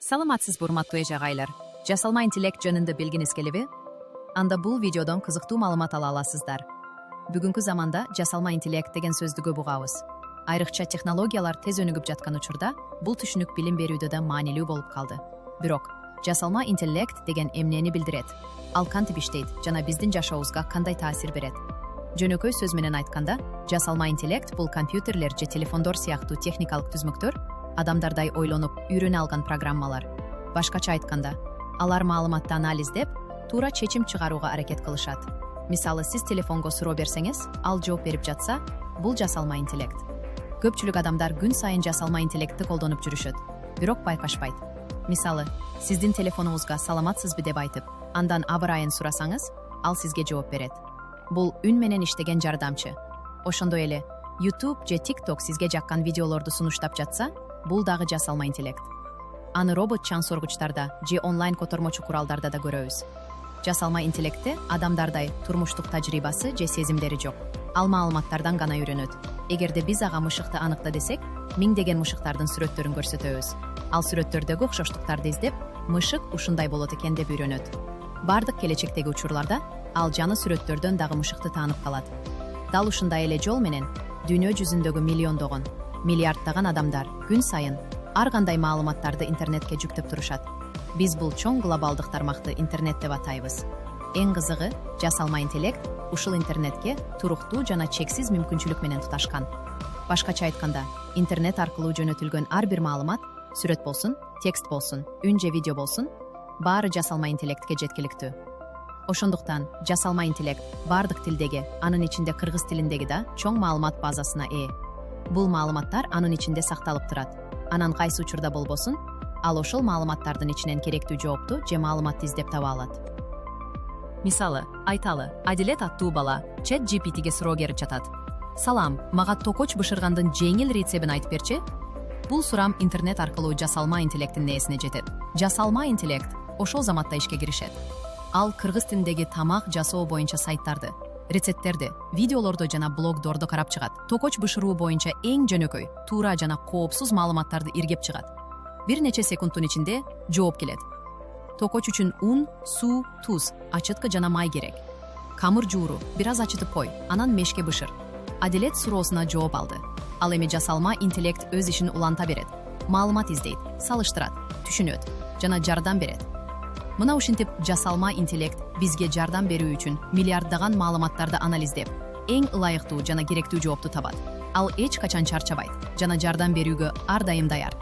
Саламатсыз урматтуу эже агайлар. Жасалма интеллект жөнүндө билгиңиз келеби? Анда бул видеодон кызыктуу маалымат ала аласыздар. Бүгүнкү заманда жасалма интеллект деген сөздү көп угабыз. Айрыкча технологиялар тез өнүгүп жаткан учурда бул түшүнүк билим берүүдө да маанилүү болуп калды. Бирок жасалма интеллект деген эмнени билдирет? Ал кантип иштейт жана биздин жашообузга кандай таасир берет? Жөнөкөй сөз менен айтканда, жасалма интеллект бул компьютерлер же телефондор сыяктуу техникалык түзмөктөр, адамдардай ойлонуп, үйрөнө алган программалар. Башкача айтканда, алар маалыматты анализдеп, туура чечим чыгарууга аракет кылышат. Мисалы, сиз телефонго суроо берсеңиз, ал жооп берип жатса, бул жасалма интеллект. Көпчүлүк адамдар күн сайын жасалма интеллектти колдонуп жүрүшөт, бирок байкашпайт. Мисалы, сиздин телефонуңузга саламатсызбы деп айтып, андан абырайын сурасаңыз, ал сизге жооп берет. Бул үн менен иштеген жардамчы. Ошондой эле, YouTube же TikTok сизге жаккан видеолорду сунуштап жатса, бул дагы жасалма интеллект. Аны робот чаң соргучтарда же онлайн котормочу куралдарда да көрөбүз. Жасалма интеллектте адамдардай турмуштук тажрыйбасы же сезимдери жок. Ал маалыматтардан гана үйрөнөт. Эгерде биз ага мышыкты аныкта десек, миңдеген мышыктардын сүрөттөрүн көрсөтөбүз. Ал сүрөттөрдөгү окшоштуктарды издеп, мышык ушундай болот экен деп үйрөнөт. Бардык келечектеги учурларда ал жаны сүрөттөрдөн дагы мышыкты таанып калат. Дал ушундай эле жол менен дүйнө жүзүндөгү миллиондогон, миллиарддаган адамдар күн сайын ар кандай маалыматтарды интернетке жүктөп турушат. Биз бул чоң глобалдык тармакты интернет деп атайбыз. Эң кызыгы, жасалма интеллект ушул интернетке туруктуу жана чексиз мүмкүнчүлүк менен туташкан. Башкача айтканда, интернет аркылуу жөнөтүлгөн ар бир маалымат, сүрөт болсун, текст болсун, үн же видео болсун, баары жасалма интеллектке жеткиликтүү. Ошондуктан жасалма интеллект бардык тилдеги, анын ичинде кыргыз тилиндеги да чоң маалымат базасына ээ. Бул маалыматтар анын ичинде сакталып турат. Анан кайсы учурда болбосун, ал ошол маалыматтардын ичинен керектүү жоопту же маалыматты издеп таба алат. Мисалы, айталы, Адилет аттуу бала ChatGPT-ге суроо берип жатат. Салам, мага токоч бышыргандын жеңил рецебин айтып берчи? Бул сурам интернет аркылуу жасалма интеллекттин нээсине жетет. Жасалма интеллект ошол заматта ишке киришет. Ал кыргыз тилиндеги тамак жасоо боюнча сайттарды, рецепттерди, видеолорду жана блогдорду карап чыгат. Токоч бышыруу боюнча эң жөнөкөй, туура жана коопсуз маалыматтарды иргеп чыгат. Бир нече секундтун ичинде жооп келет. Токоч үчүн ун, суу, туз, ачыткы жана май керек. Камыр жууру, бир аз ачытып кой, анан мешке бышыр. Адилет суроосуна жооп алды. Ал эми жасалма интеллект өз ишин уланта берет. Маалымат издейт, салыштырат, түшүнөт жана жардам берет. Мына ушинтип жасалма интеллект бизге жардам берүү үчүн миллиарддаган маалыматтарды анализдеп, эң ылайыктуу жана керектүү жоопту табат. Ал эч качан чарчабайт жана жардам берүүгө ар дайым даяр.